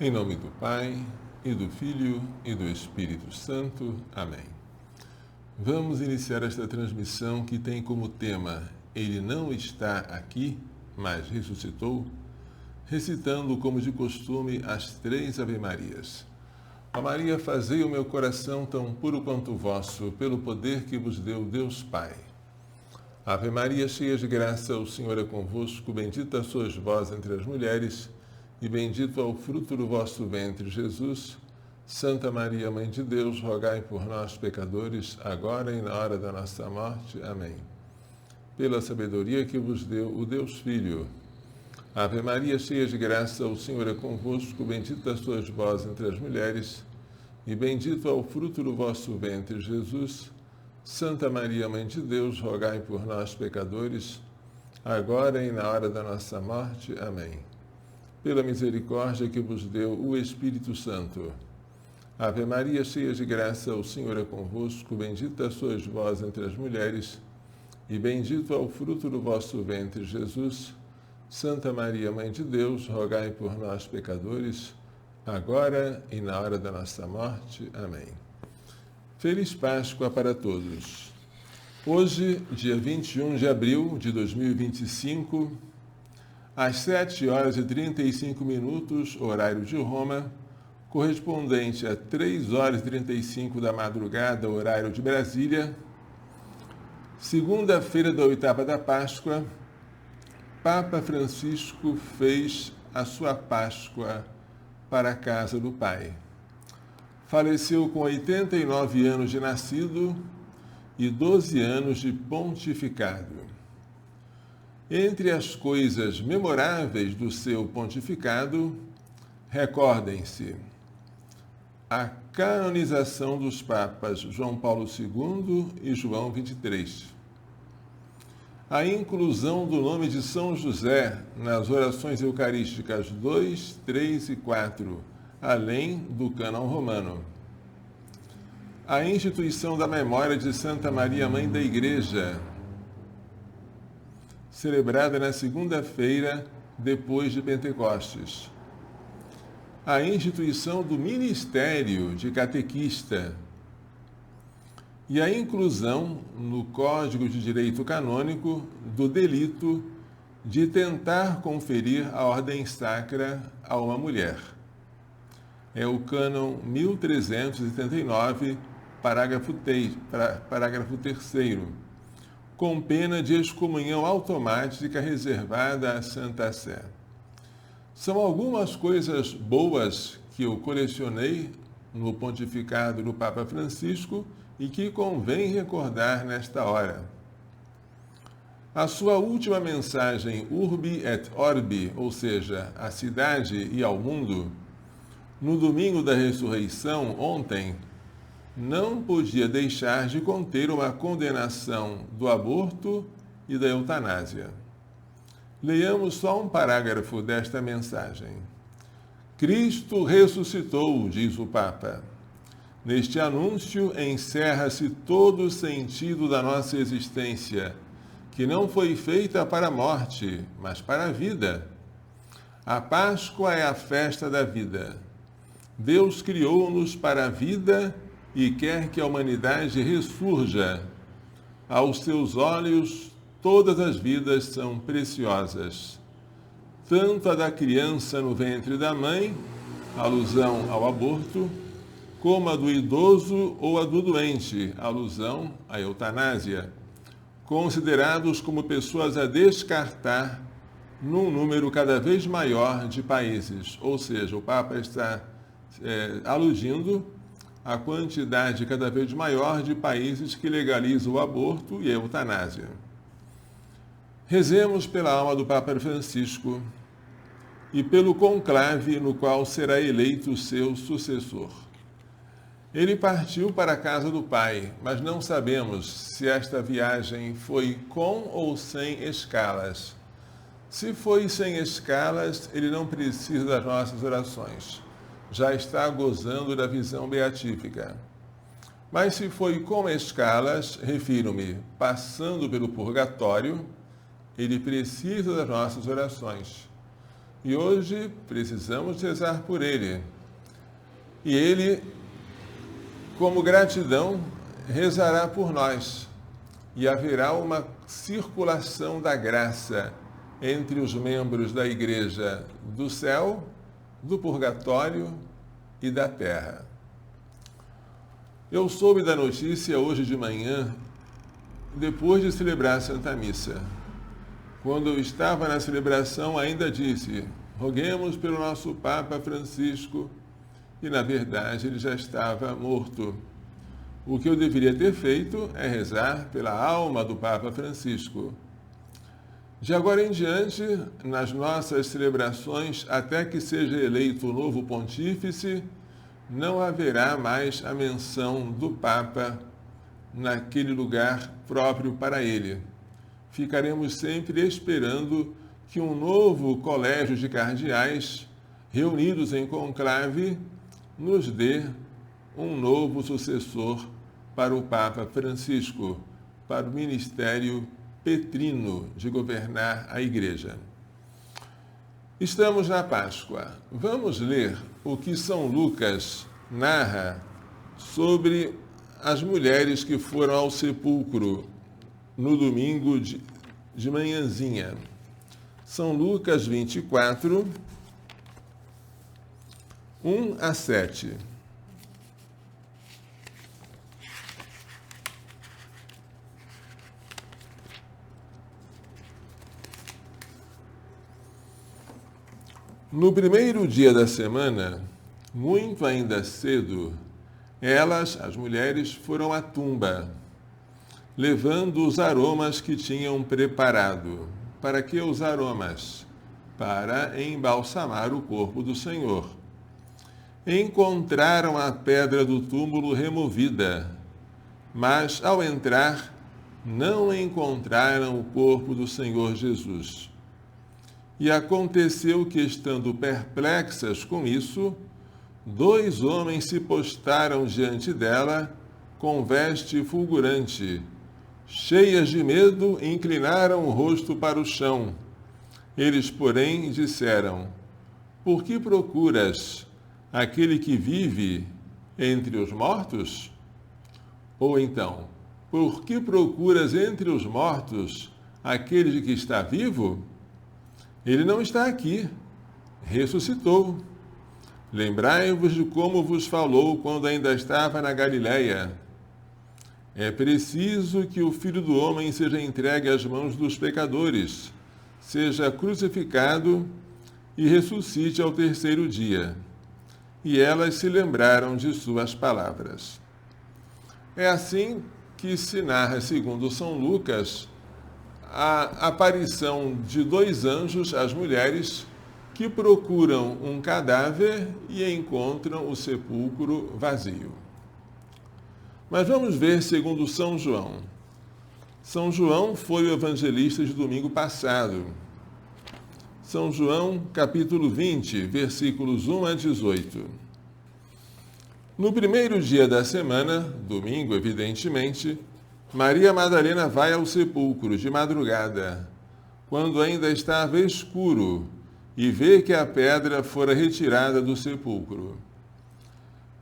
Em nome do Pai, e do Filho, e do Espírito Santo. Amém. Vamos iniciar esta transmissão que tem como tema Ele não está aqui, mas ressuscitou, recitando, como de costume, as 3 Ave-Marias. Ó Maria, fazei o meu coração tão puro quanto o vosso, pelo poder que vos deu Deus Pai. Ave Maria, cheia de graça, o Senhor é convosco, bendita sois vós entre as mulheres, e bendito é o fruto do vosso ventre, Jesus. Santa Maria, Mãe de Deus, rogai por nós, pecadores, agora e na hora da nossa morte. Amém. Pela sabedoria que vos deu o Deus Filho. Ave Maria, cheia de graça, o Senhor é convosco, bendita sois vós entre as mulheres, e bendito é o fruto do vosso ventre, Jesus. Santa Maria, Mãe de Deus, rogai por nós, pecadores, agora e na hora da nossa morte. Amém. Pela misericórdia que vos deu o Espírito Santo. Ave Maria, cheia de graça, o Senhor é convosco, bendita sois vós entre as mulheres, e bendito é o fruto do vosso ventre, Jesus. Santa Maria, Mãe de Deus, rogai por nós, pecadores, agora e na hora da nossa morte. Amém. Feliz Páscoa para todos. Hoje, dia 21 de abril de 2025, às 7h35, horário de Roma, correspondente a 3h35 da madrugada, horário de Brasília, segunda-feira da oitava da Páscoa, Papa Francisco fez a sua Páscoa para a casa do Pai. Faleceu com 89 anos de nascido e 12 anos de pontificado. Entre as coisas memoráveis do seu pontificado, recordem-se a canonização dos papas João Paulo II e João XXIII, a inclusão do nome de São José nas orações eucarísticas 2, 3 e 4, além do cânon romano, a instituição da memória de Santa Maria, Mãe da Igreja, celebrada na segunda-feira depois de Pentecostes, a instituição do ministério de catequista e a inclusão no Código de Direito Canônico do delito de tentar conferir a ordem sacra a uma mulher. É o cânon 1379, parágrafo 3º, com pena de excomunhão automática reservada à Santa Sé. São algumas coisas boas que eu colecionei no pontificado do Papa Francisco e que convém recordar nesta hora. A sua última mensagem, Urbi et Orbi, ou seja, à cidade e ao mundo, no domingo da ressurreição, ontem, não podia deixar de conter uma condenação do aborto e da eutanásia. Leiamos só um parágrafo desta mensagem. Cristo ressuscitou, diz o Papa. Neste anúncio encerra-se todo o sentido da nossa existência, que não foi feita para a morte, mas para a vida. A Páscoa é a festa da vida. Deus criou-nos para a vida e quer que a humanidade ressurja. Aos seus olhos, todas as vidas são preciosas. Tanto a da criança no ventre da mãe, alusão ao aborto, como a do idoso ou a do doente, alusão à eutanásia, considerados como pessoas a descartar num número cada vez maior de países. Ou seja, o Papa está aludindo à quantidade cada vez maior de países que legalizam o aborto e a eutanásia. Rezemos pela alma do Papa Francisco e pelo conclave no qual será eleito seu sucessor. Ele partiu para a casa do Pai, mas não sabemos se esta viagem foi com ou sem escalas. Se foi sem escalas, ele não precisa das nossas orações. Já está gozando da visão beatífica. Mas se foi com escalas, refiro-me, passando pelo purgatório, ele precisa das nossas orações. e hoje precisamos rezar por ele. E ele, como gratidão, rezará por nós. E haverá uma circulação da graça entre os membros da Igreja do céu, do purgatório e da terra. Eu soube da notícia hoje de manhã, depois de celebrar a Santa Missa. Quando eu estava na celebração, ainda disse: roguemos pelo nosso Papa Francisco, e na verdade ele já estava morto. O que eu deveria ter feito é rezar pela alma do Papa Francisco. De agora em diante, nas nossas celebrações, até que seja eleito o novo pontífice, não haverá mais a menção do Papa naquele lugar próprio para ele. Ficaremos sempre esperando que um novo colégio de cardeais, reunidos em conclave, nos dê um novo sucessor para o Papa Francisco, para o ministério petrino de governar a Igreja. Estamos na Páscoa. Vamos ler o que São Lucas narra sobre as mulheres que foram ao sepulcro no domingo de manhãzinha. São Lucas 24, 1 a 7. No primeiro dia da semana, muito ainda cedo, elas, as mulheres, foram à tumba, levando os aromas que tinham preparado. Para que os aromas? Para embalsamar o corpo do Senhor. Encontraram a pedra do túmulo removida, mas ao entrar, não encontraram o corpo do Senhor Jesus. E aconteceu que, estando perplexas com isso, 2 homens se postaram diante dela com veste fulgurante. Cheias de medo, inclinaram o rosto para o chão. Eles, porém, disseram: por que procuras aquele que vive entre os mortos? Ou então, por que procuras entre os mortos aquele de que está vivo? Ele não está aqui, ressuscitou. Lembrai-vos de como vos falou quando ainda estava na Galileia. É preciso que o Filho do Homem seja entregue às mãos dos pecadores, seja crucificado e ressuscite ao 3º dia. E elas se lembraram de suas palavras. É assim que se narra, segundo São Lucas, a aparição de 2 anjos às mulheres que procuram um cadáver e encontram o sepulcro vazio. Mas vamos ver segundo São João. São João foi o evangelista de domingo passado. São João, capítulo 20, versículos 1 a 18. No primeiro dia da semana, domingo, evidentemente, Maria Madalena vai ao sepulcro de madrugada, quando ainda estava escuro, e vê que a pedra fora retirada do sepulcro.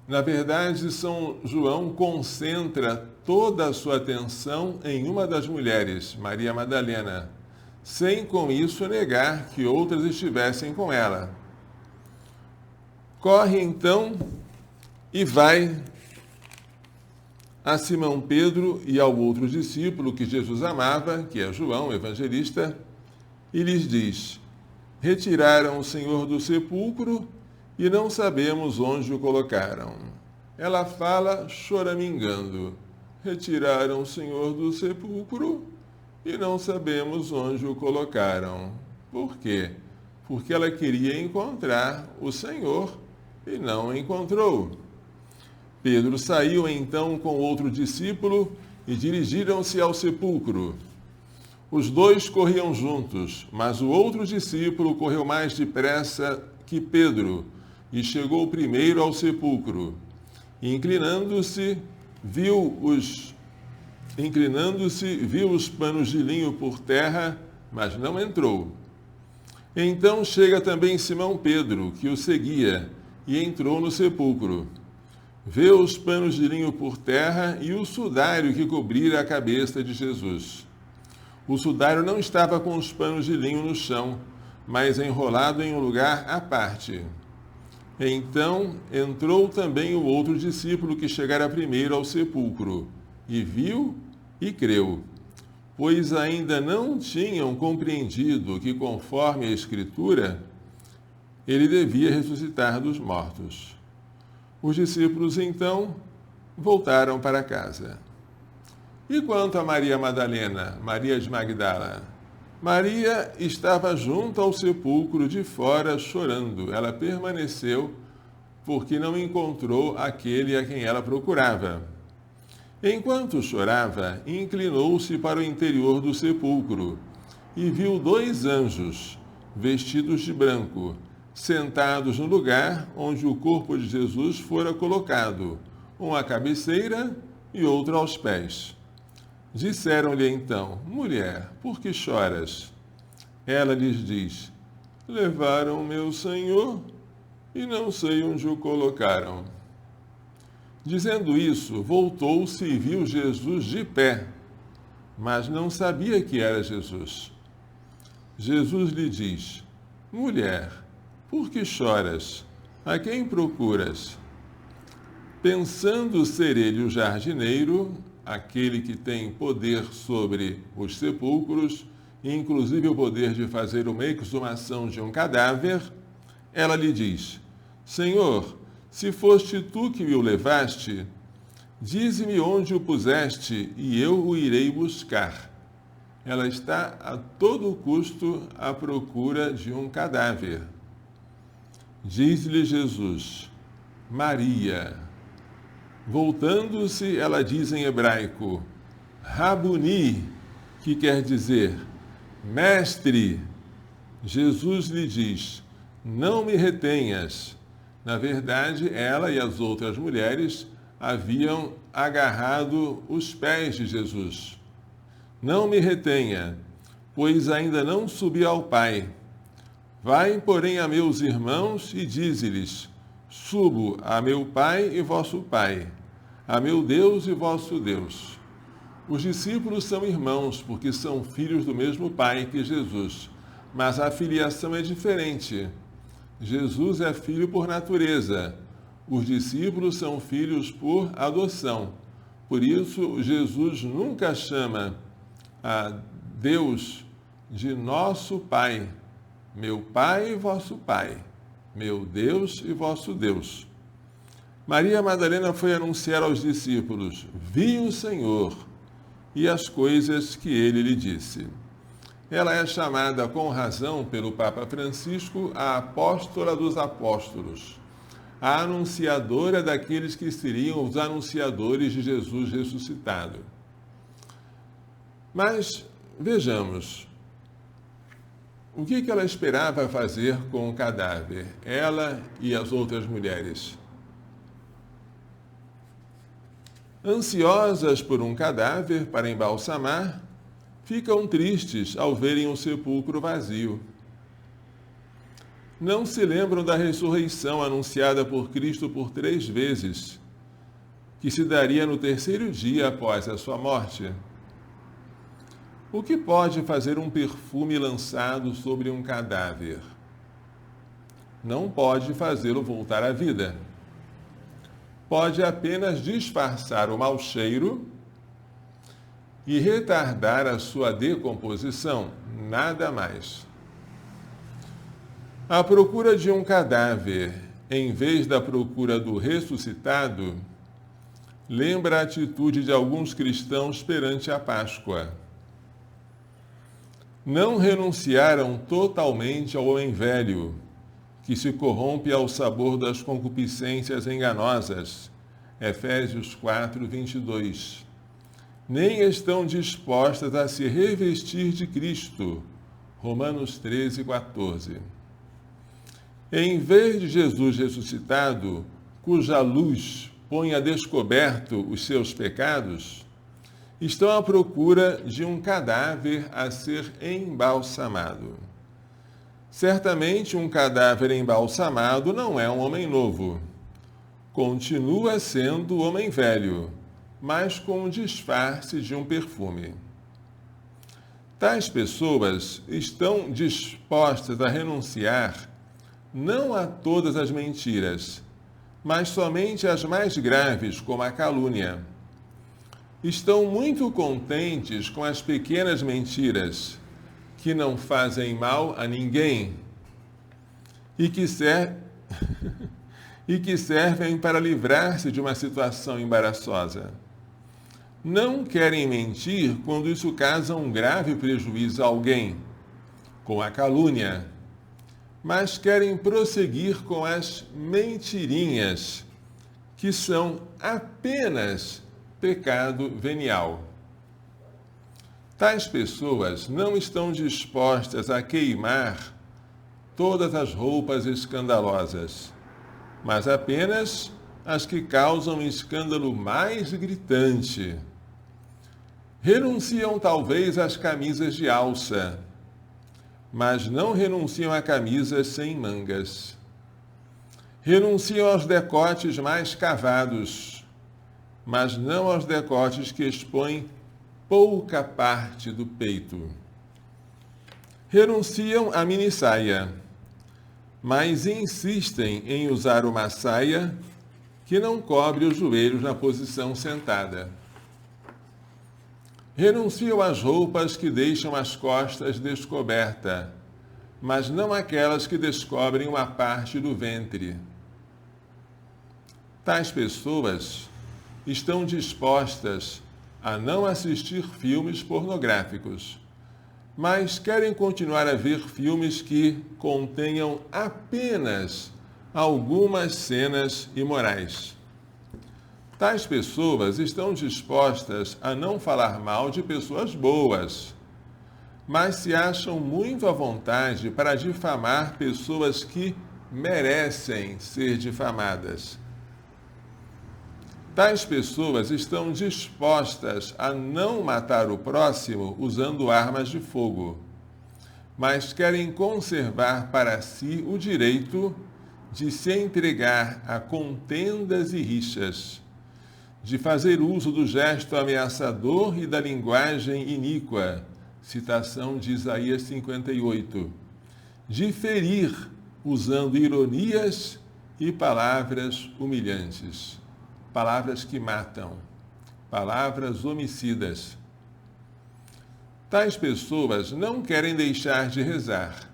Na verdade, São João concentra toda a sua atenção em uma das mulheres, Maria Madalena, sem com isso negar que outras estivessem com ela. Corre então e vai a Simão Pedro e ao outro discípulo que Jesus amava, que é João, evangelista, e lhes diz: retiraram o Senhor do sepulcro e não sabemos onde o colocaram. Ela fala choramingando: retiraram o Senhor do sepulcro e não sabemos onde o colocaram. Por quê? Porque ela queria encontrar o Senhor e não o encontrou. Pedro saiu então com outro discípulo e dirigiram-se ao sepulcro. Os 2 corriam juntos, mas o outro discípulo correu mais depressa que Pedro e chegou primeiro ao sepulcro. E inclinando-se, viu os panos de linho por terra, mas não entrou. Então chega também Simão Pedro, que o seguia, e entrou no sepulcro. Vê os panos de linho por terra e o sudário que cobrira a cabeça de Jesus. O sudário não estava com os panos de linho no chão, mas enrolado em um lugar à parte. Então entrou também o outro discípulo que chegara primeiro ao sepulcro, e viu e creu, pois ainda não tinham compreendido que, conforme a Escritura, ele devia ressuscitar dos mortos. Os discípulos, então, voltaram para casa. E quanto a Maria Madalena, Maria de Magdala? Maria estava junto ao sepulcro de fora chorando. Ela permaneceu porque não encontrou aquele a quem ela procurava. Enquanto chorava, inclinou-se para o interior do sepulcro e viu 2 anjos, vestidos de branco, sentados no lugar onde o corpo de Jesus fora colocado, um à cabeceira e outro aos pés. Disseram-lhe então: Mulher, por que choras? Ela lhes diz: Levaram meu Senhor e não sei onde o colocaram. Dizendo isso, voltou-se e viu Jesus de pé, mas não sabia que era Jesus. Jesus lhe diz: Mulher, por que choras? A quem procuras? Pensando ser ele o jardineiro, aquele que tem poder sobre os sepulcros, inclusive o poder de fazer uma exumação de um cadáver, ela lhe diz: Senhor, se foste tu que o levaste, dize-me onde o puseste e eu o irei buscar. Ela está a todo custo à procura de um cadáver. Diz-lhe Jesus: Maria. Voltando-se, ela diz em hebraico: Rabuni, que quer dizer mestre. Jesus lhe diz: Não me retenhas. Na verdade, ela e as outras mulheres haviam agarrado os pés de Jesus. Não me retenha, pois ainda não subi ao Pai. Vai, porém, a meus irmãos e dize-lhes: Subo a meu Pai e vosso Pai, a meu Deus e vosso Deus. Os discípulos são irmãos, porque são filhos do mesmo Pai que Jesus, mas a filiação é diferente. Jesus é filho por natureza. Os discípulos são filhos por adoção. Por isso, Jesus nunca chama a Deus de nosso Pai, meu Pai e vosso Pai, meu Deus e vosso Deus. Maria Madalena foi anunciar aos discípulos: Vi o Senhor e as coisas que ele lhe disse. Ela é chamada com razão pelo Papa Francisco a apóstola dos apóstolos, a anunciadora daqueles que seriam os anunciadores de Jesus ressuscitado. Mas vejamos, o que ela esperava fazer com o cadáver, ela e as outras mulheres? Ansiosas por um cadáver para embalsamar, ficam tristes ao verem o sepulcro vazio. Não se lembram da ressurreição anunciada por Cristo por 3 vezes, que se daria no 3º dia após a sua morte. O que pode fazer um perfume lançado sobre um cadáver? Não pode fazê-lo voltar à vida. Pode apenas disfarçar o mau cheiro e retardar a sua decomposição, nada mais. A procura de um cadáver, em vez da procura do ressuscitado, lembra a atitude de alguns cristãos perante a Páscoa. Não renunciaram totalmente ao homem velho, que se corrompe ao sabor das concupiscências enganosas. Efésios 4, 22. Nem estão dispostas a se revestir de Cristo. Romanos 13, 14. Em vez de Jesus ressuscitado, cuja luz põe a descoberto os seus pecados, estão à procura de um cadáver a ser embalsamado. Certamente um cadáver embalsamado não é um homem novo. Continua sendo homem velho, mas com o disfarce de um perfume. Tais pessoas estão dispostas a renunciar não a todas as mentiras, mas somente às mais graves, como a calúnia. Estão muito contentes com as pequenas mentiras, que não fazem mal a ninguém e que servem para livrar-se de uma situação embaraçosa. Não querem mentir quando isso causa um grave prejuízo a alguém, com a calúnia, mas querem prosseguir com as mentirinhas, que são apenas pecado venial. Tais pessoas não estão dispostas a queimar todas as roupas escandalosas, mas apenas as que causam escândalo mais gritante. Renunciam talvez às camisas de alça, mas não renunciam a camisas sem mangas. Renunciam aos decotes mais cavados, mas não aos decotes que expõem pouca parte do peito. Renunciam à minissaia, mas insistem em usar uma saia que não cobre os joelhos na posição sentada. Renunciam às roupas que deixam as costas descobertas, mas não aquelas que descobrem uma parte do ventre. Tais pessoas estão dispostas a não assistir filmes pornográficos, mas querem continuar a ver filmes que contenham apenas algumas cenas imorais. Tais pessoas estão dispostas a não falar mal de pessoas boas, mas se acham muito à vontade para difamar pessoas que merecem ser difamadas. Tais pessoas estão dispostas a não matar o próximo usando armas de fogo, mas querem conservar para si o direito de se entregar a contendas e rixas, de fazer uso do gesto ameaçador e da linguagem iníqua, citação de Isaías 58, de ferir usando ironias e palavras humilhantes, palavras que matam, palavras homicidas. Tais pessoas não querem deixar de rezar,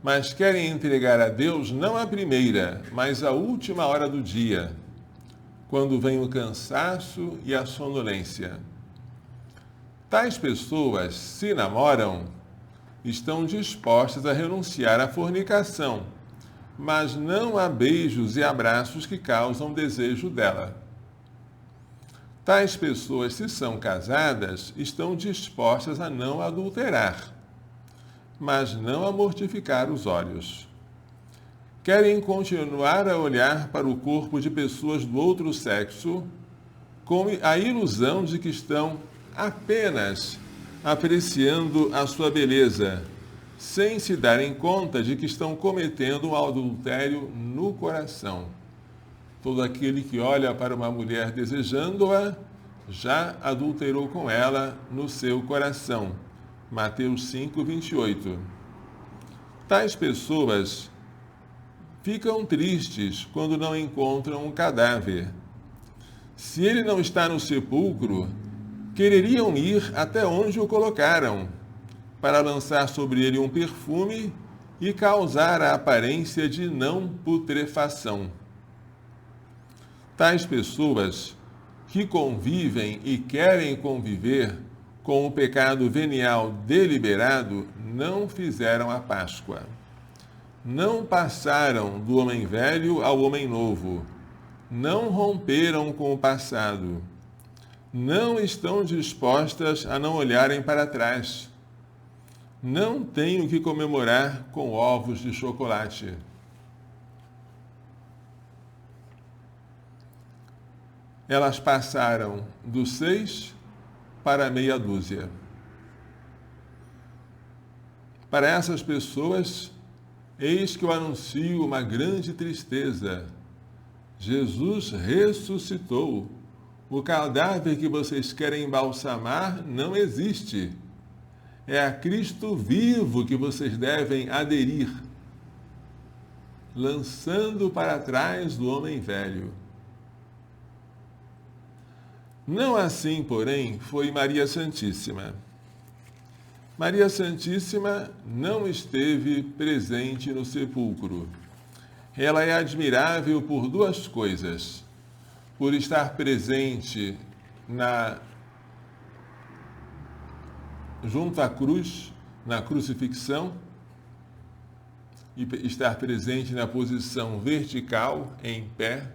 mas querem entregar a Deus não a primeira, mas a última hora do dia, quando vem o cansaço e a sonolência. Tais pessoas, se namoram, estão dispostas a renunciar à fornicação, mas não a beijos e abraços que causam desejo dela. Tais pessoas, se são casadas, estão dispostas a não adulterar, mas não a mortificar os olhos. Querem continuar a olhar para o corpo de pessoas do outro sexo com a ilusão de que estão apenas apreciando a sua beleza, sem se darem conta de que estão cometendo um adultério no coração. Todo aquele que olha para uma mulher desejando-a, já adulterou com ela no seu coração. Mateus 5, 28. Tais pessoas ficam tristes quando não encontram um cadáver. Se ele não está no sepulcro, quereriam ir até onde o colocaram, para lançar sobre ele um perfume e causar a aparência de não putrefação. Tais pessoas que convivem e querem conviver com o pecado venial deliberado não fizeram a Páscoa. Não passaram do homem velho ao homem novo. Não romperam com o passado. Não estão dispostas a não olharem para trás. Não têm o que comemorar com ovos de chocolate. Elas passaram do 6 para meia dúzia. Para essas pessoas, Eis que eu anuncio uma grande tristeza. Jesus ressuscitou. O cadáver que vocês querem embalsamar não existe. É a Cristo vivo que vocês devem aderir, lançando para trás o homem velho. Não assim, porém, foi Maria Santíssima. Maria Santíssima não esteve presente no sepulcro. Ela é admirável por duas coisas: por estar presente junto à cruz, na crucifixão, e estar presente na posição vertical, em pé,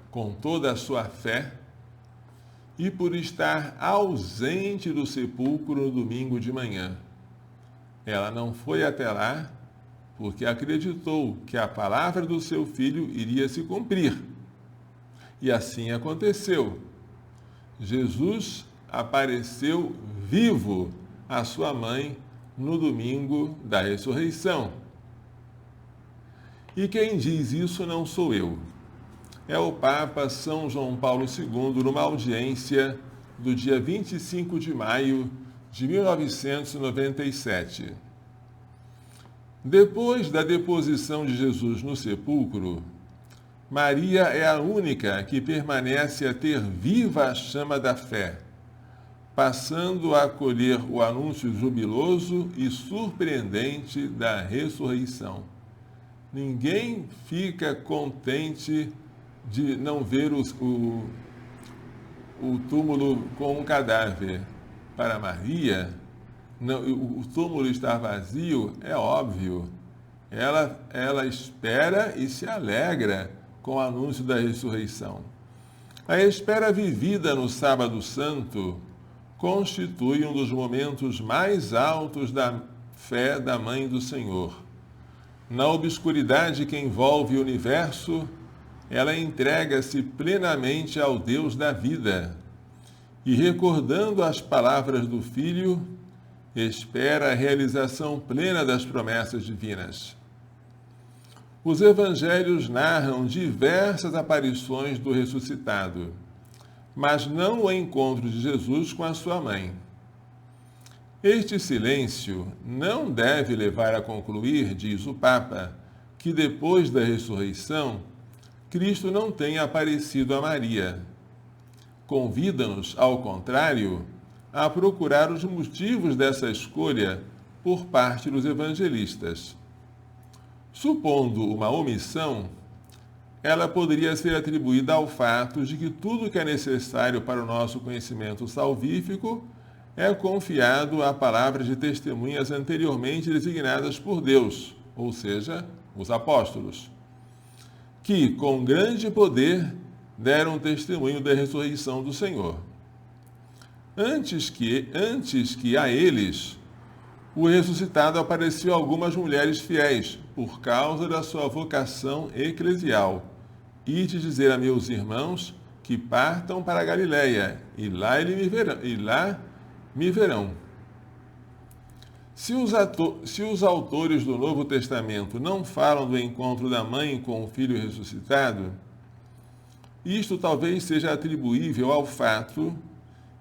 com toda a sua fé, e por estar ausente do sepulcro no domingo de manhã. Ela não foi até lá porque acreditou que a palavra do seu filho iria se cumprir. E assim aconteceu. Jesus apareceu vivo à sua mãe no domingo da ressurreição. E quem diz isso não sou eu. É o Papa São João Paulo II, numa audiência do dia 25 de maio de 1997. Depois da deposição de Jesus no sepulcro, Maria é a única que permanece a ter viva a chama da fé, passando a acolher o anúncio jubiloso e surpreendente da ressurreição. Ninguém fica contente de não ver o túmulo com um cadáver. Para Maria, não, o túmulo estar vazio é óbvio. Ela espera e se alegra com o anúncio da ressurreição. A espera vivida no Sábado Santo constitui um dos momentos mais altos da fé da Mãe do Senhor. Na obscuridade que envolve o universo, ela entrega-se plenamente ao Deus da vida e, recordando as palavras do Filho, espera a realização plena das promessas divinas. Os evangelhos narram diversas aparições do ressuscitado, mas não o encontro de Jesus com a sua mãe. Este silêncio não deve levar a concluir, diz o Papa, que depois da ressurreição, Cristo não tenha aparecido a Maria. Convida-nos, ao contrário, a procurar os motivos dessa escolha por parte dos evangelistas. Supondo uma omissão, ela poderia ser atribuída ao fato de que tudo que é necessário para o nosso conhecimento salvífico é confiado à palavra de testemunhas anteriormente designadas por Deus, ou seja, os apóstolos, que, com grande poder, deram testemunho da ressurreição do Senhor. Antes que a eles, o ressuscitado apareceu a algumas mulheres fiéis, por causa da sua vocação eclesial. Ide dizer a meus irmãos que partam para a Galiléia, e lá me verão. Se os autores do Novo Testamento não falam do encontro da mãe com o filho ressuscitado, isto talvez seja atribuível ao fato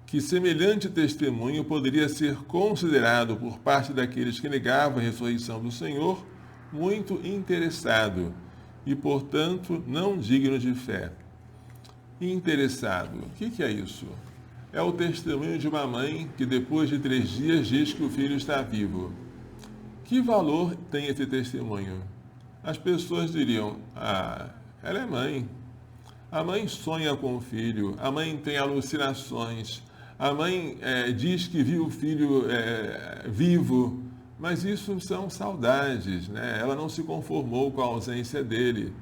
que semelhante testemunho poderia ser considerado por parte daqueles que negavam a ressurreição do Senhor muito interessado e, portanto, não digno de fé. Interessado, o que é isso? É o testemunho de uma mãe que depois de 3 dias diz que o filho está vivo. Que valor tem esse testemunho? As pessoas diriam, ela é mãe. A mãe sonha com o filho, a mãe tem alucinações, a mãe diz que viu o filho vivo, mas isso são saudades, né? Ela não se conformou com a ausência dele.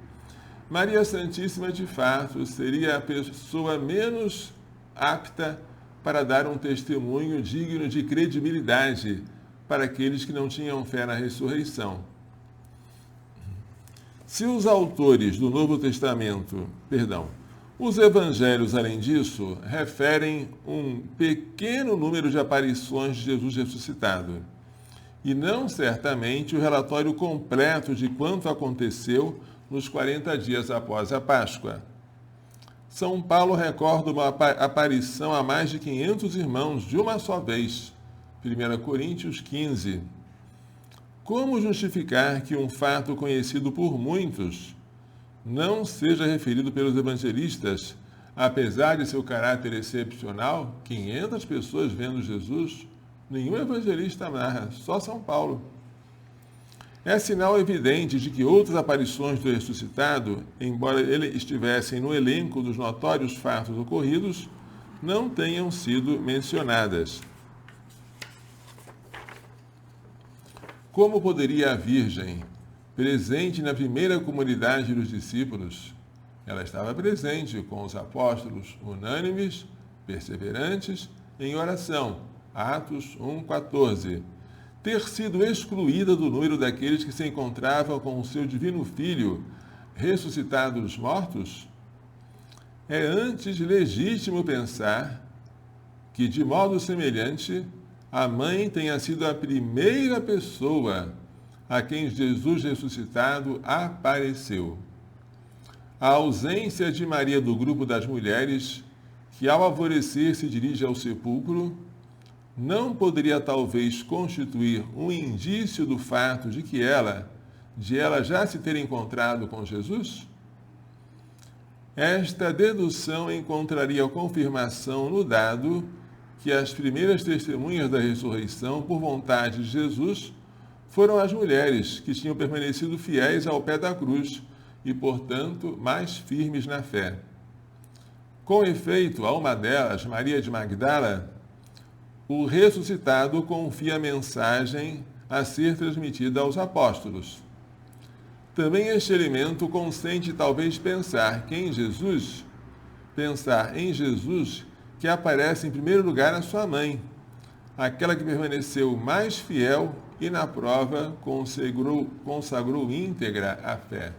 Maria Santíssima, de fato, seria a pessoa menos apta para dar um testemunho digno de credibilidade para aqueles que não tinham fé na ressurreição. Se os autores do Novo Testamento, os evangelhos, além disso, referem um pequeno número de aparições de Jesus ressuscitado, e não certamente o relatório completo de quanto aconteceu nos 40 dias após a Páscoa. São Paulo recorda uma aparição a mais de 500 irmãos de uma só vez. 1 Coríntios 15. Como justificar que um fato conhecido por muitos não seja referido pelos evangelistas, apesar de seu caráter excepcional? 500 pessoas vendo Jesus? Nenhum evangelista narra, só São Paulo. É sinal evidente de que outras aparições do ressuscitado, embora ele estivessem no elenco dos notórios fatos ocorridos, não tenham sido mencionadas. Como poderia a Virgem, presente na primeira comunidade dos discípulos, ela estava presente com os apóstolos unânimes, perseverantes, em oração, Atos 1,14, ter sido excluída do número daqueles que se encontravam com o seu divino Filho ressuscitado dos mortos? É antes legítimo pensar que, de modo semelhante, a mãe tenha sido a primeira pessoa a quem Jesus ressuscitado apareceu. A ausência de Maria do grupo das mulheres, que ao alvorecer se dirige ao sepulcro, não poderia talvez constituir um indício do fato de ela já se ter encontrado com Jesus? Esta dedução encontraria confirmação no dado que as primeiras testemunhas da ressurreição, por vontade de Jesus, foram as mulheres que tinham permanecido fiéis ao pé da cruz e, portanto, mais firmes na fé. Com efeito, a uma delas, Maria de Magdala, o ressuscitado confia a mensagem a ser transmitida aos apóstolos. Também este elemento consente talvez pensar em Jesus que aparece em primeiro lugar a sua mãe, aquela que permaneceu mais fiel e na prova consagrou íntegra a fé.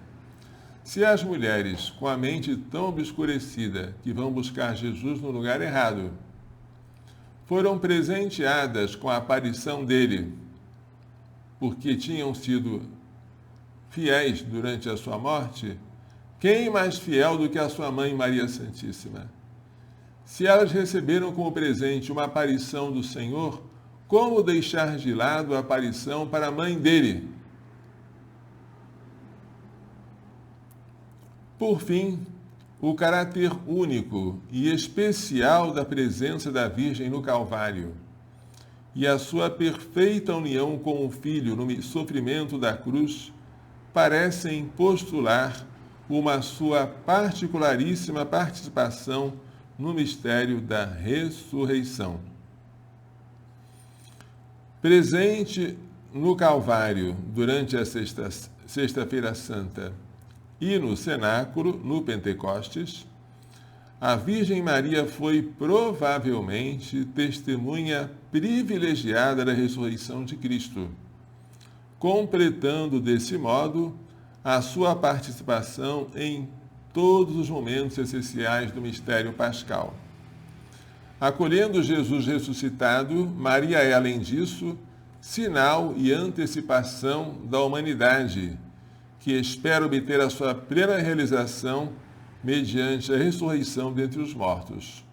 Se as mulheres, com a mente tão obscurecida que vão buscar Jesus no lugar errado, foram presenteadas com a aparição dele, porque tinham sido fiéis durante a sua morte, quem mais fiel do que a sua mãe Maria Santíssima? Se elas receberam como presente uma aparição do Senhor, como deixar de lado a aparição para a mãe dele? Por fim, o caráter único e especial da presença da Virgem no Calvário e a sua perfeita união com o Filho no sofrimento da cruz parecem postular uma sua particularíssima participação no mistério da ressurreição. Presente no Calvário durante a Sexta-feira Santa e no cenáculo, no Pentecostes, a Virgem Maria foi provavelmente testemunha privilegiada da ressurreição de Cristo, completando desse modo a sua participação em todos os momentos essenciais do mistério pascal. Acolhendo Jesus ressuscitado, Maria é, além disso, sinal e antecipação da humanidade, que espera obter a sua plena realização mediante a ressurreição dentre os mortos.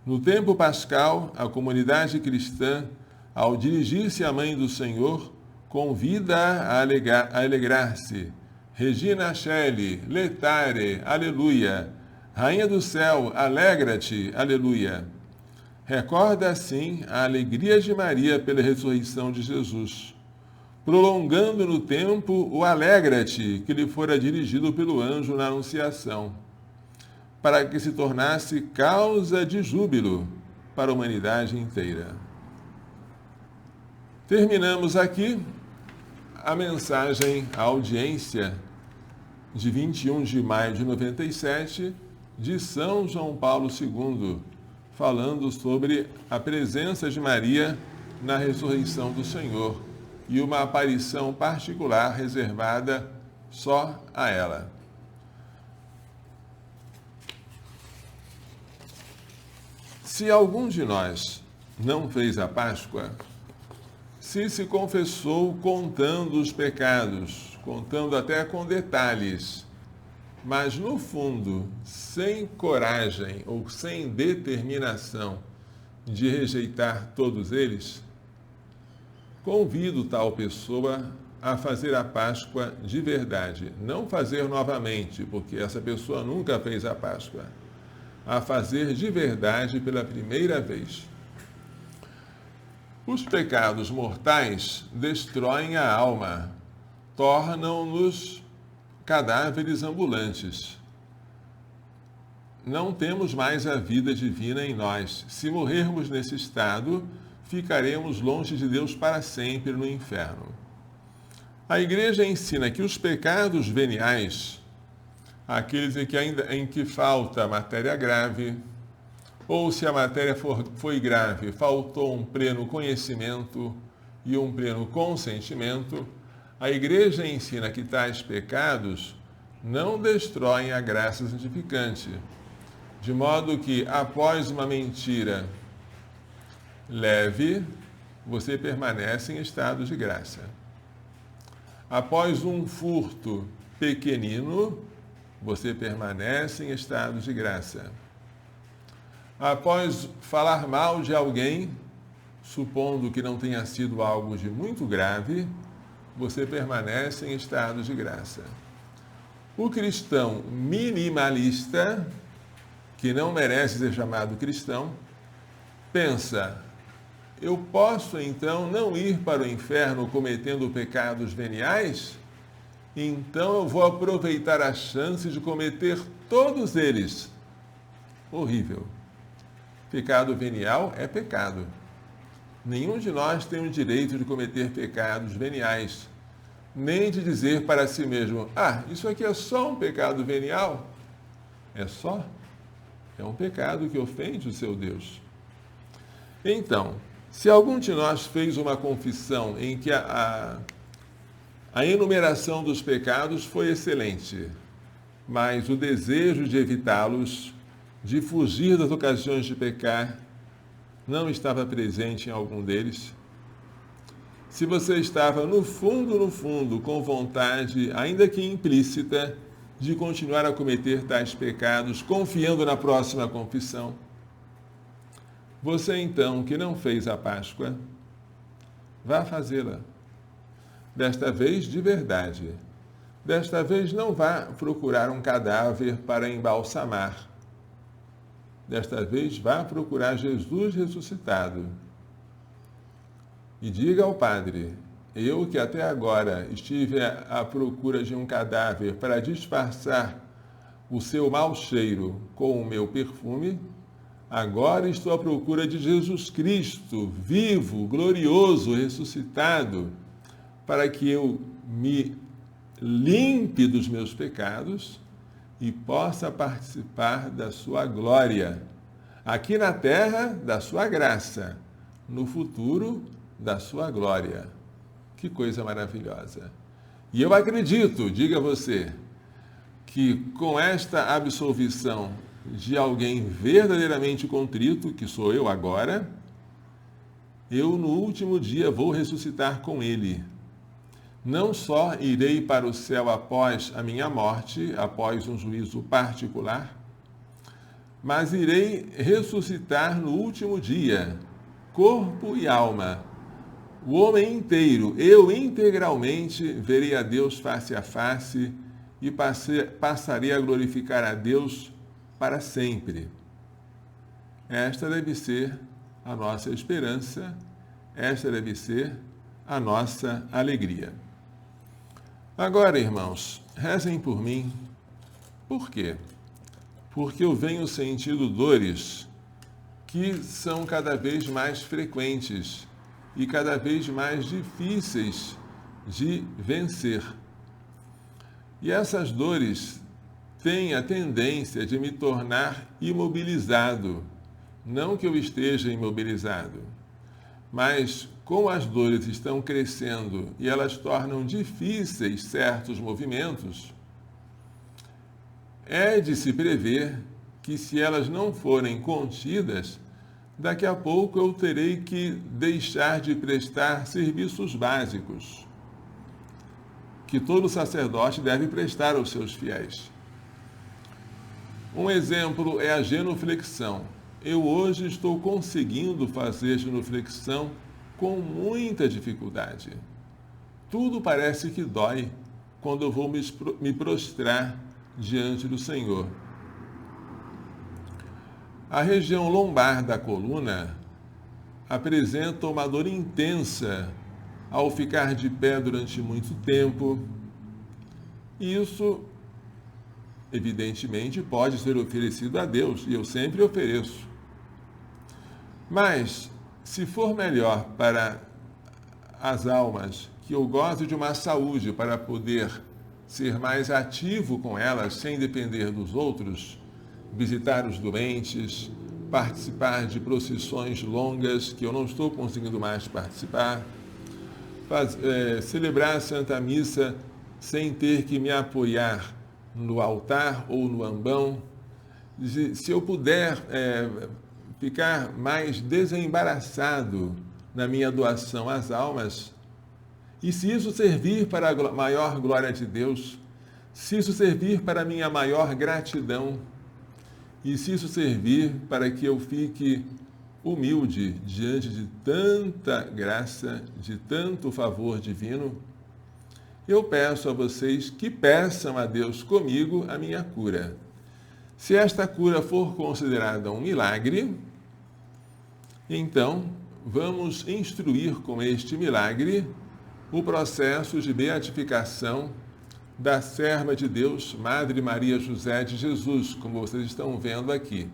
No tempo pascal, a comunidade cristã, ao dirigir-se à Mãe do Senhor, convida-a a alegrar-se. Regina Coeli, letare, aleluia. Rainha do céu, alegra-te, aleluia. Recorda assim a alegria de Maria pela ressurreição de Jesus, prolongando no tempo o alegra-te que lhe fora dirigido pelo anjo na Anunciação, para que se tornasse causa de júbilo para a humanidade inteira. Terminamos aqui a mensagem, a audiência de 21 de maio de 97 de São João Paulo II, falando sobre a presença de Maria na ressurreição do Senhor e uma aparição particular reservada só a ela. Se algum de nós não fez a Páscoa, se confessou contando os pecados, contando até com detalhes, mas no fundo, sem coragem ou sem determinação de rejeitar todos eles, convido tal pessoa a fazer a Páscoa de verdade. Não fazer novamente, porque essa pessoa nunca fez a Páscoa. A fazer de verdade pela primeira vez. Os pecados mortais destroem a alma, tornam-nos cadáveres ambulantes. Não temos mais a vida divina em nós. Se morrermos nesse estado, ficaremos longe de Deus para sempre no inferno. A Igreja ensina que os pecados veniais, aqueles em que falta matéria grave, ou se a matéria foi grave, faltou um pleno conhecimento e um pleno consentimento, a Igreja ensina que tais pecados não destroem a graça santificante, de modo que, após uma mentira leve, você permanece em estado de graça. Após um furto pequenino, você permanece em estado de graça. Após falar mal de alguém, supondo que não tenha sido algo de muito grave, você permanece em estado de graça. O cristão minimalista, que não merece ser chamado cristão, pensa: eu posso então não ir para o inferno cometendo pecados veniais? Então eu vou aproveitar a chance de cometer todos eles. Horrível. Pecado venial é pecado. Nenhum de nós tem o direito de cometer pecados veniais, nem de dizer para si mesmo: isso aqui é só um pecado venial. É só? É um pecado que ofende o seu Deus. Então, se algum de nós fez uma confissão em que a enumeração dos pecados foi excelente, mas o desejo de evitá-los, de fugir das ocasiões de pecar, não estava presente em algum deles, se você estava no fundo, com vontade, ainda que implícita, de continuar a cometer tais pecados, confiando na próxima confissão, você então, que não fez a Páscoa, vá fazê-la. Desta vez, de verdade. Desta vez, não vá procurar um cadáver para embalsamar. Desta vez, vá procurar Jesus ressuscitado. E diga ao Padre: eu que até agora estive à procura de um cadáver para disfarçar o seu mau cheiro com o meu perfume, agora estou à procura de Jesus Cristo, vivo, glorioso, ressuscitado, para que eu me limpe dos meus pecados e possa participar da sua glória. Aqui na terra, da sua graça. No futuro, da sua glória. Que coisa maravilhosa. E eu acredito, diga você, que com esta absolvição de alguém verdadeiramente contrito, que sou eu agora, eu no último dia vou ressuscitar com ele. Não só irei para o céu após a minha morte, após um juízo particular, mas irei ressuscitar no último dia, corpo e alma. O homem inteiro, eu integralmente, verei a Deus face a face e passarei a glorificar a Deus para sempre. Esta deve ser a nossa esperança, esta deve ser a nossa alegria. Agora, irmãos, rezem por mim. Por quê? Porque eu venho sentindo dores que são cada vez mais frequentes e cada vez mais difíceis de vencer. E essas dores têm a tendência de me tornar imobilizado. Não que eu esteja imobilizado, mas como as dores estão crescendo e elas tornam difíceis certos movimentos, é de se prever que, se elas não forem contidas, daqui a pouco eu terei que deixar de prestar serviços básicos que todo sacerdote deve prestar aos seus fiéis. Um exemplo é a genuflexão. Eu hoje estou conseguindo fazer genuflexão com muita dificuldade. Tudo parece que dói quando eu vou me prostrar diante do Senhor. A região lombar da coluna apresenta uma dor intensa ao ficar de pé durante muito tempo. Isso, evidentemente, pode ser oferecido a Deus, e eu sempre ofereço. Mas, se for melhor para as almas que eu goze de uma saúde para poder ser mais ativo com elas, sem depender dos outros, visitar os doentes, participar de procissões longas que eu não estou conseguindo mais participar, celebrar a Santa Missa sem ter que me apoiar no altar ou no ambão. Se eu puder ficar mais desembaraçado na minha doação às almas, e se isso servir para a maior glória de Deus, se isso servir para a minha maior gratidão, e se isso servir para que eu fique humilde diante de tanta graça, de tanto favor divino, eu peço a vocês que peçam a Deus comigo a minha cura. Se esta cura for considerada um milagre, então vamos instruir com este milagre o processo de beatificação da serva de Deus, Madre Maria José de Jesus, como vocês estão vendo aqui.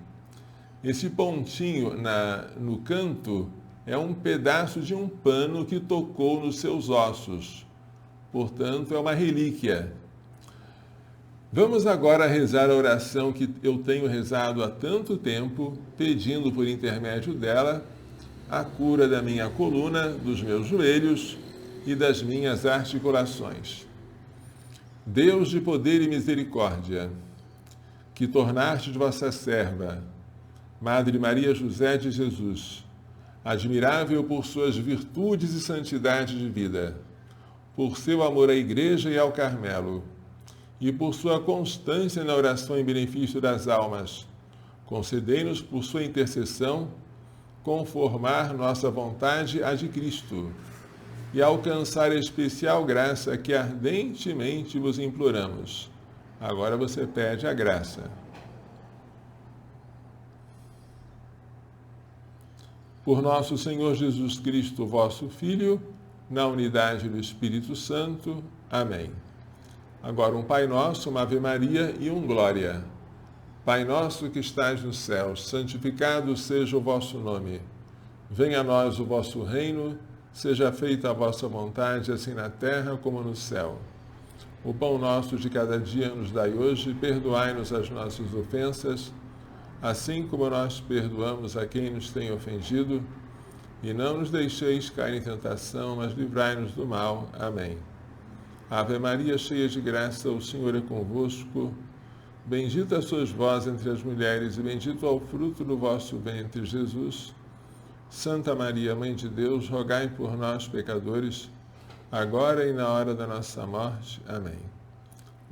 Esse pontinho no canto é um pedaço de um pano que tocou nos seus ossos. Portanto, é uma relíquia. Vamos agora rezar a oração que eu tenho rezado há tanto tempo, pedindo por intermédio dela a cura da minha coluna, dos meus joelhos e das minhas articulações. Deus de poder e misericórdia, que tornaste de vossa serva, Madre Maria José de Jesus, admirável por suas virtudes e santidade de vida, por seu amor à Igreja e ao Carmelo, e por sua constância na oração em benefício das almas, concedei-nos por sua intercessão conformar nossa vontade à de Cristo e alcançar a especial graça que ardentemente vos imploramos. Agora você pede a graça. Por nosso Senhor Jesus Cristo, vosso Filho, na unidade do Espírito Santo. Amém. Agora um Pai Nosso, uma Ave Maria e um Glória. Pai nosso que estais nos céus, santificado seja o vosso nome. Venha a nós o vosso reino, seja feita a vossa vontade, assim na terra como no céu. O pão nosso de cada dia nos dai hoje, perdoai-nos as nossas ofensas, assim como nós perdoamos a quem nos tem ofendido, e não nos deixeis cair em tentação, mas livrai-nos do mal. Amém. Ave Maria, cheia de graça, o Senhor é convosco. Bendita sois vós entre as mulheres, e bendito é o fruto do vosso ventre, Jesus. Santa Maria, Mãe de Deus, rogai por nós, pecadores, agora e na hora da nossa morte. Amém.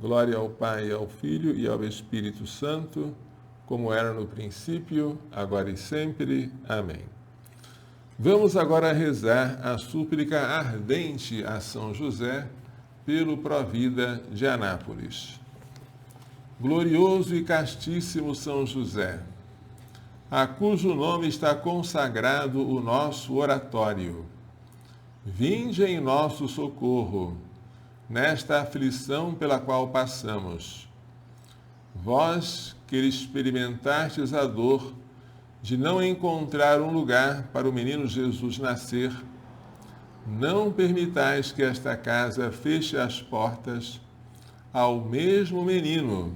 Glória ao Pai, ao Filho e ao Espírito Santo, como era no princípio, agora e sempre. Amém. Vamos agora rezar a súplica ardente a São José pelo Provida de Anápolis. Glorioso e castíssimo São José, a cujo nome está consagrado o nosso oratório, vinde em nosso socorro, nesta aflição pela qual passamos. Vós que experimentastes a dor de não encontrar um lugar para o menino Jesus nascer, não permitais que esta casa feche as portas ao mesmo menino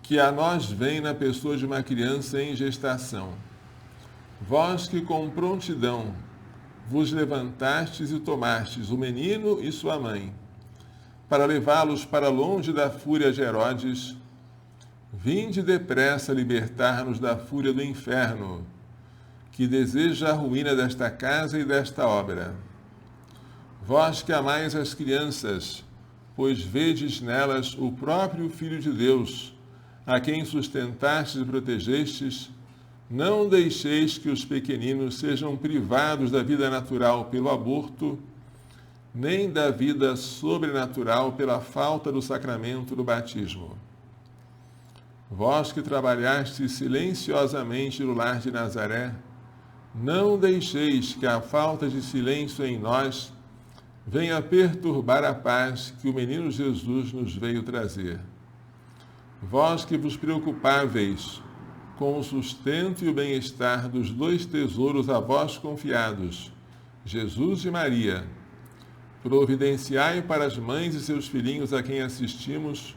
que a nós vem na pessoa de uma criança em gestação. Vós que com prontidão vos levantastes e tomastes o menino e sua mãe, para levá-los para longe da fúria de Herodes, vinde depressa libertar-nos da fúria do inferno, que deseja a ruína desta casa e desta obra. Vós que amais as crianças, pois vedes nelas o próprio Filho de Deus, a quem sustentastes e protegestes, não deixeis que os pequeninos sejam privados da vida natural pelo aborto, nem da vida sobrenatural pela falta do sacramento do batismo. Vós que trabalhastes silenciosamente no lar de Nazaré, não deixeis que a falta de silêncio em nós venha perturbar a paz que o menino Jesus nos veio trazer. Vós que vos preocupáveis com o sustento e o bem-estar dos dois tesouros a vós confiados, Jesus e Maria, providenciai para as mães e seus filhinhos a quem assistimos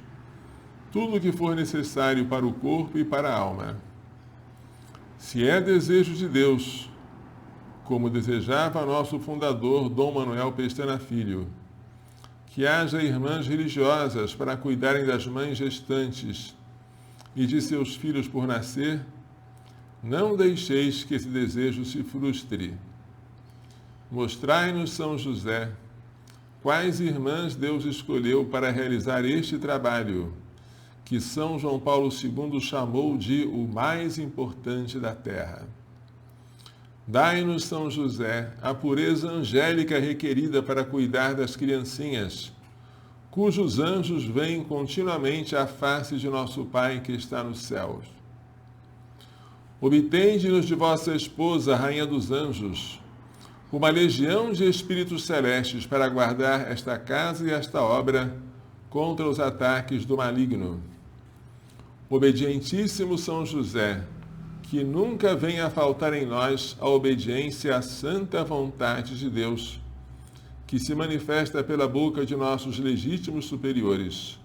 tudo o que for necessário para o corpo e para a alma. Se é desejo de Deus, como desejava nosso fundador Dom Manuel Pestana Filho, que haja irmãs religiosas para cuidarem das mães gestantes e de seus filhos por nascer, não deixeis que esse desejo se frustre. Mostrai-nos, São José, quais irmãs Deus escolheu para realizar este trabalho, que São João Paulo II chamou de o mais importante da terra. Dai-nos, São José, a pureza angélica requerida para cuidar das criancinhas, cujos anjos veem continuamente a face de nosso Pai que está nos céus. Obtende-nos de vossa esposa, Rainha dos Anjos, uma legião de espíritos celestes para guardar esta casa e esta obra contra os ataques do maligno. Obedientíssimo São José, que nunca venha a faltar em nós a obediência à santa vontade de Deus, que se manifesta pela boca de nossos legítimos superiores.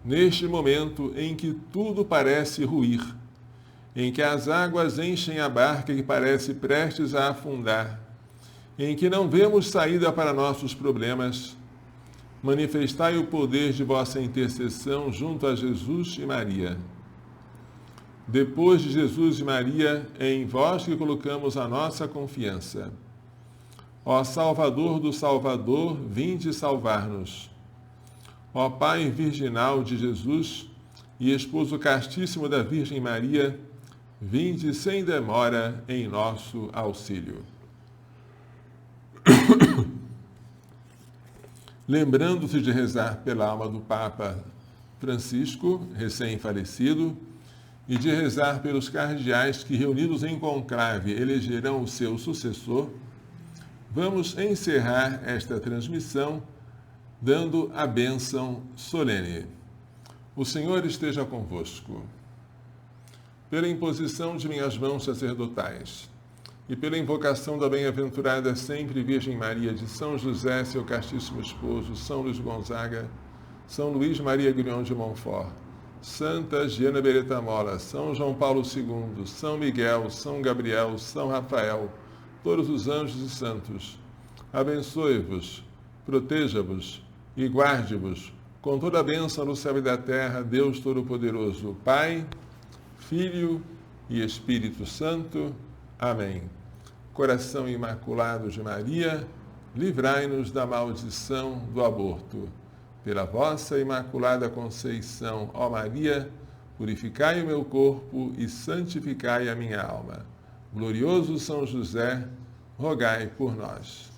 Neste momento em que tudo parece ruir, em que as águas enchem a barca que parece prestes a afundar, em que não vemos saída para nossos problemas, manifestai o poder de vossa intercessão junto a Jesus e Maria. Depois de Jesus e Maria, é em vós que colocamos a nossa confiança. Ó Salvador do Salvador, vinde salvar-nos. Ó Pai virginal de Jesus e Esposo castíssimo da Virgem Maria, vinde sem demora em nosso auxílio. Lembrando-se de rezar pela alma do Papa Francisco, recém-falecido, e de rezar pelos cardeais que, reunidos em conclave, elegerão o seu sucessor, vamos encerrar esta transmissão dando a bênção solene. O Senhor esteja convosco. Pela imposição de minhas mãos sacerdotais e pela invocação da bem-aventurada sempre Virgem Maria, de São José, seu castíssimo esposo, São Luís Gonzaga, São Luís Maria Guilhom de Montfort, Santa Giana Beretta Mola, São João Paulo II, São Miguel, São Gabriel, São Rafael, todos os anjos e santos, abençoe-vos, proteja-vos e guarde-vos com toda a bênção no céu e da terra, Deus Todo-Poderoso, Pai, Filho e Espírito Santo. Amém. Coração Imaculado de Maria, livrai-nos da maldição do aborto. Pela vossa Imaculada Conceição, ó Maria, purificai o meu corpo e santificai a minha alma. Glorioso São José, rogai por nós.